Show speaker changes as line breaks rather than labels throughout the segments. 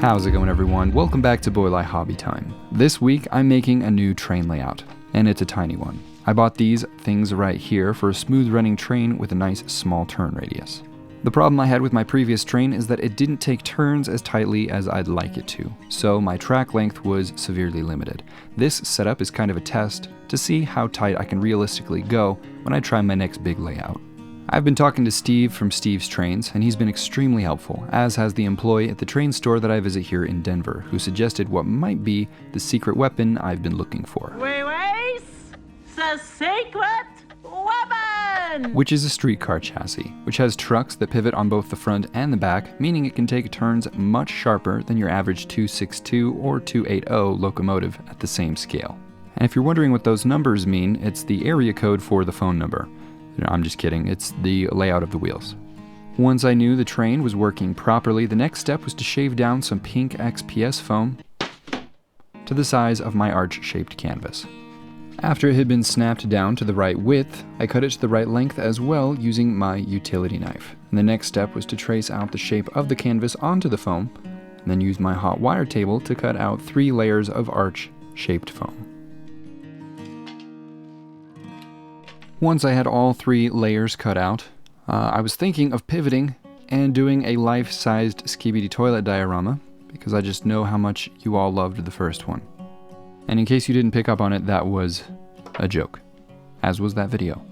How's it going, everyone? Welcome back to Boylai Hobby Time. This week I'm making a new train layout, and it's a tiny one. I bought these things right here for a smooth running train with a nice small turn radius. The problem I had with my previous train is that it didn't take turns as tightly as I'd like it to, so my track length was severely limited. This setup is kind of a test to see how tight I can realistically go when I try my next big layout. I've been talking to Steve from Steve's Trains, and he's been extremely helpful, as has the employee at the train store that I visit here in Denver, who suggested what might be the secret weapon I've been looking for.
The secret weapon!
Which is a streetcar chassis, which has trucks that pivot on both the front and the back, meaning it can take turns much sharper than your average 262 or 280 locomotive at the same scale. And if you're wondering what those numbers mean, it's the area code for the phone number. No, I'm just kidding, it's the layout of the wheels. Once I knew the train was working properly, the next step was to shave down some pink XPS foam to the size of my arch-shaped canvas. After it had been snapped down to the right width, I cut it to the right length as well using my utility knife. And the next step was to trace out the shape of the canvas onto the foam, and then use my hot wire table to cut out 3 layers of arch-shaped foam. Once I had all 3 layers cut out, I was thinking of pivoting and doing a life-sized skibidi toilet diorama, because I just know how much you all loved the first one. And in case you didn't pick up on it, that was a joke, as was that video.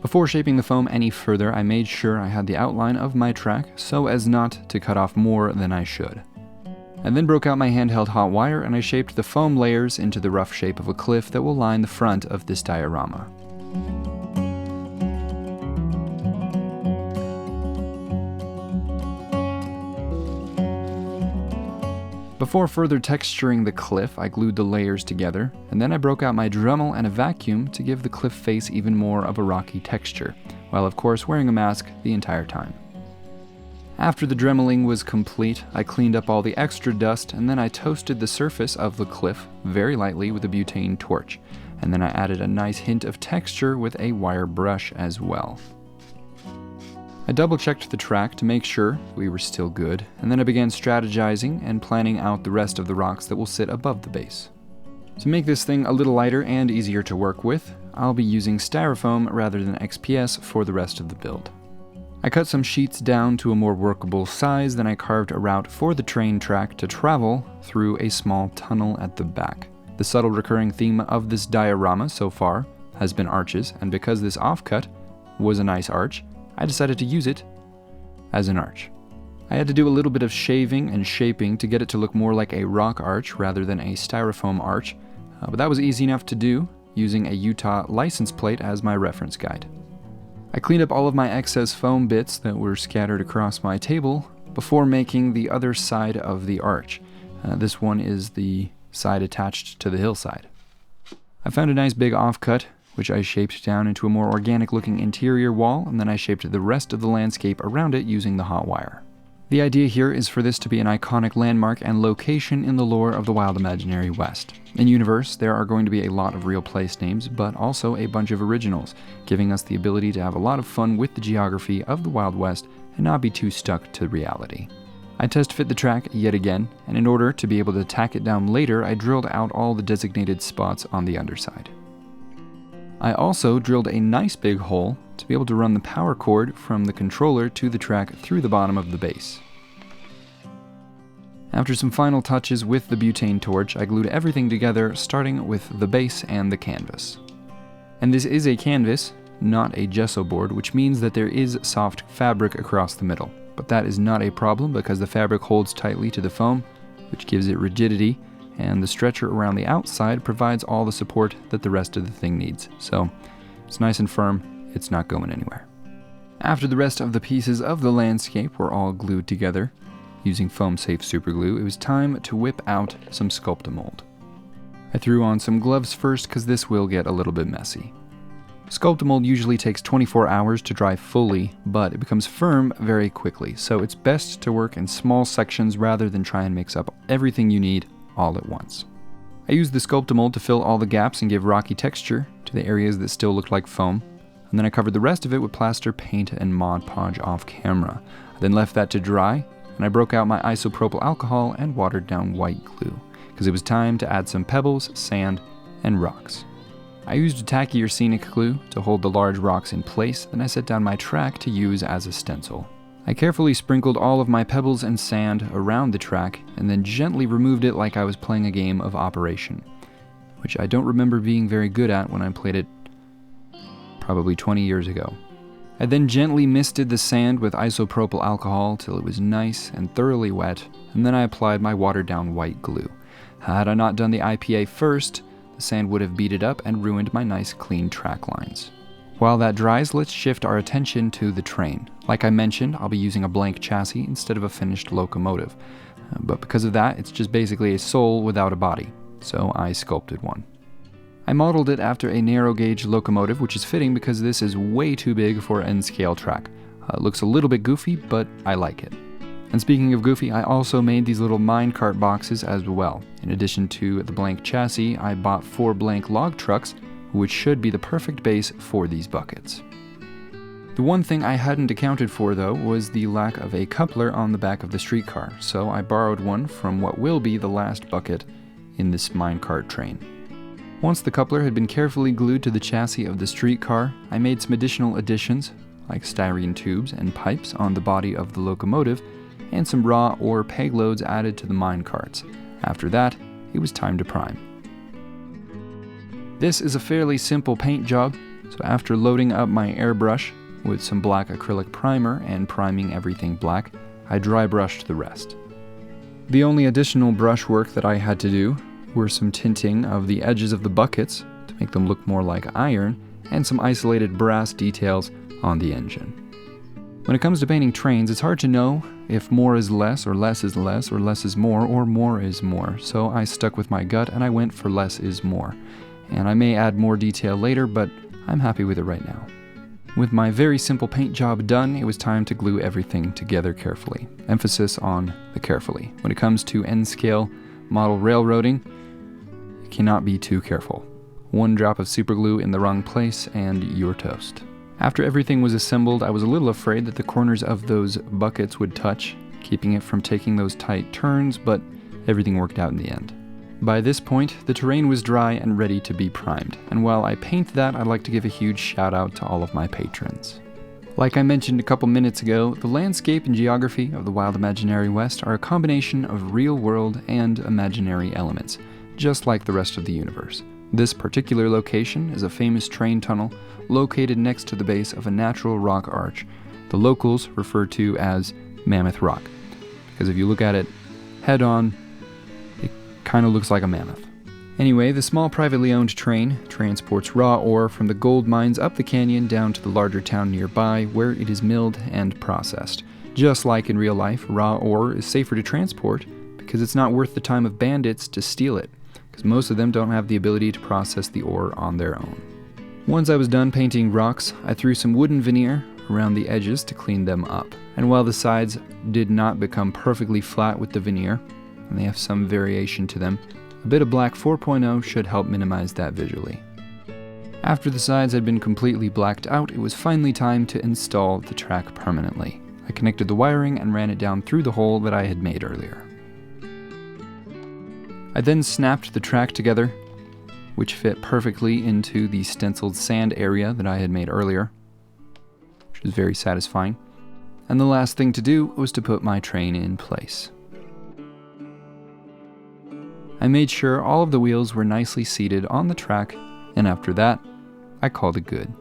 Before shaping the foam any further, I made sure I had the outline of my track so as not to cut off more than I should. I then broke out my handheld hot wire and I shaped the foam layers into the rough shape of a cliff that will line the front of this diorama. Before further texturing the cliff, I glued the layers together, and then I broke out my Dremel and a vacuum to give the cliff face even more of a rocky texture, while of course wearing a mask the entire time. After the dremeling was complete, I cleaned up all the extra dust, and then I toasted the surface of the cliff very lightly with a butane torch, and then I added a nice hint of texture with a wire brush as well. I double-checked the track to make sure we were still good, and then I began strategizing and planning out the rest of the rocks that will sit above the base. To make this thing a little lighter and easier to work with, I'll be using styrofoam rather than XPS for the rest of the build. I cut some sheets down to a more workable size, then I carved a route for the train track to travel through a small tunnel at the back. The subtle recurring theme of this diorama so far has been arches, and because this offcut was a nice arch, I decided to use it as an arch. I had to do a little bit of shaving and shaping to get it to look more like a rock arch rather than a styrofoam arch, but that was easy enough to do using a Utah license plate as my reference guide. I cleaned up all of my excess foam bits that were scattered across my table before making the other side of the arch. This one is the side attached to the hillside. I found a nice big offcut, which I shaped down into a more organic looking interior wall, and then I shaped the rest of the landscape around it using the hot wire. The idea here is for this to be an iconic landmark and location in the lore of the Wild Imaginary West. In Universe, there are going to be a lot of real place names, but also a bunch of originals, giving us the ability to have a lot of fun with the geography of the Wild West and not be too stuck to reality. I test fit the track yet again, and in order to be able to tack it down later, I drilled out all the designated spots on the underside. I also drilled a nice big hole to be able to run the power cord from the controller to the track through the bottom of the base. After some final touches with the butane torch, I glued everything together, starting with the base and the canvas. And this is a canvas, not a gesso board, which means that there is soft fabric across the middle. But that is not a problem because the fabric holds tightly to the foam, which gives it rigidity, and the stretcher around the outside provides all the support that the rest of the thing needs. So it's nice and firm, it's not going anywhere. After the rest of the pieces of the landscape were all glued together using foam-safe superglue, it was time to whip out some Sculptamold. I threw on some gloves first because this will get a little bit messy. Sculptamold usually takes 24 hours to dry fully, but it becomes firm very quickly, so it's best to work in small sections rather than try and mix up everything you need all at once. I used the Sculptamold to fill all the gaps and give rocky texture to the areas that still looked like foam, and then I covered the rest of it with plaster, paint, and Mod Podge off camera. I then left that to dry, and I broke out my isopropyl alcohol and watered down white glue, because it was time to add some pebbles, sand, and rocks. I used a tacky or scenic glue to hold the large rocks in place, then I set down my track to use as a stencil. I carefully sprinkled all of my pebbles and sand around the track, and then gently removed it like I was playing a game of Operation, which I don't remember being very good at when I played it probably 20 years ago. I then gently misted the sand with isopropyl alcohol till it was nice and thoroughly wet, and then I applied my watered down white glue. Had I not done the IPA first, the sand would have beat it up and ruined my nice clean track lines. While that dries, let's shift our attention to the train. Like I mentioned, I'll be using a blank chassis instead of a finished locomotive, but because of that, it's just basically a soul without a body, so I sculpted one. I modeled it after a narrow gauge locomotive, which is fitting because this is way too big for an N-scale track. It looks a little bit goofy, but I like it. And speaking of goofy, I also made these little minecart boxes as well. In addition to the blank chassis, I bought 4 blank log trucks, which should be the perfect base for these buckets. The one thing I hadn't accounted for, though, was the lack of a coupler on the back of the streetcar, so I borrowed one from what will be the last bucket in this minecart train. Once the coupler had been carefully glued to the chassis of the streetcar, I made some additional additions, like styrene tubes and pipes on the body of the locomotive, and some raw ore payloads added to the minecarts. After that, it was time to prime. This is a fairly simple paint job, so after loading up my airbrush with some black acrylic primer and priming everything black, I dry brushed the rest. The only additional brushwork that I had to do were some tinting of the edges of the buckets to make them look more like iron, and some isolated brass details on the engine. When it comes to painting trains, it's hard to know if more is less, or less is less, or less is more, or more is more, so I stuck with my gut and I went for less is more. And I may add more detail later, but I'm happy with it right now. With my very simple paint job done, it was time to glue everything together carefully. Emphasis on the carefully. When it comes to N-scale model railroading, you cannot be too careful. One drop of superglue in the wrong place and you're toast. After everything was assembled, I was a little afraid that the corners of those buckets would touch, keeping it from taking those tight turns, but everything worked out in the end. By this point, the terrain was dry and ready to be primed, and while I paint that, I'd like to give a huge shout out to all of my patrons. Like I mentioned a couple minutes ago, the landscape and geography of the Wild Imaginary West are a combination of real world and imaginary elements, just like the rest of the universe. This particular location is a famous train tunnel located next to the base of a natural rock arch the locals refer to as Mammoth Rock, because if you look at it head on, it kind of looks like a mammoth. Anyway, the small privately owned train transports raw ore from the gold mines up the canyon down to the larger town nearby, where it is milled and processed. Just like in real life, raw ore is safer to transport because it's not worth the time of bandits to steal it, because most of them don't have the ability to process the ore on their own. Once I was done painting rocks, I threw some wooden veneer around the edges to clean them up. And while the sides did not become perfectly flat with the veneer, and they have some variation to them, a bit of black 4.0 should help minimize that visually. After the sides had been completely blacked out, it was finally time to install the track permanently. I connected the wiring and ran it down through the hole that I had made earlier. I then snapped the track together, which fit perfectly into the stenciled sand area that I had made earlier, which was very satisfying. And the last thing to do was to put my train in place. I made sure all of the wheels were nicely seated on the track, and after that, I called it good.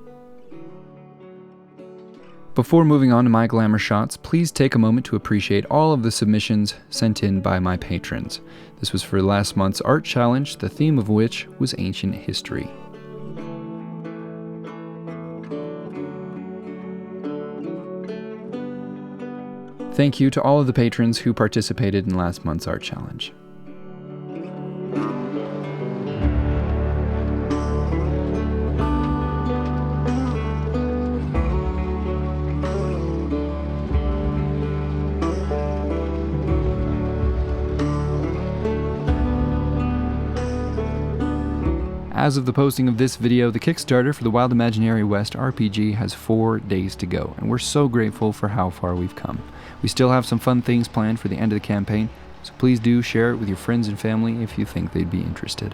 Before moving on to my Glamor Shots, please take a moment to appreciate all of the submissions sent in by my patrons. This was for last month's art challenge, the theme of which was ancient history. Thank you to all of the patrons who participated in last month's art challenge. As of the posting of this video, the Kickstarter for the Wild Imaginary West RPG has 4 days to go, and we're so grateful for how far we've come. We still have some fun things planned for the end of the campaign, so please do share it with your friends and family if you think they'd be interested.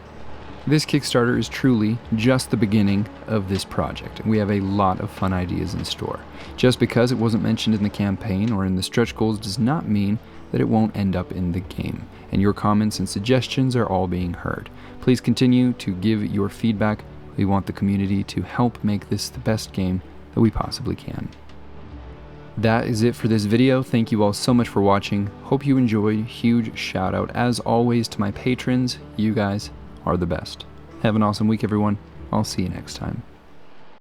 This Kickstarter is truly just the beginning of this project, and we have a lot of fun ideas in store. Just because it wasn't mentioned in the campaign or in the stretch goals does not mean that it won't end up in the game, and your comments and suggestions are all being heard. Please continue to give your feedback. We want the community to help make this the best game that we possibly can. That is it for this video. Thank you all so much for watching. Hope you enjoyed. Huge shout out as always to my patrons. You guys are the best. Have an awesome week, everyone. I'll see you next time.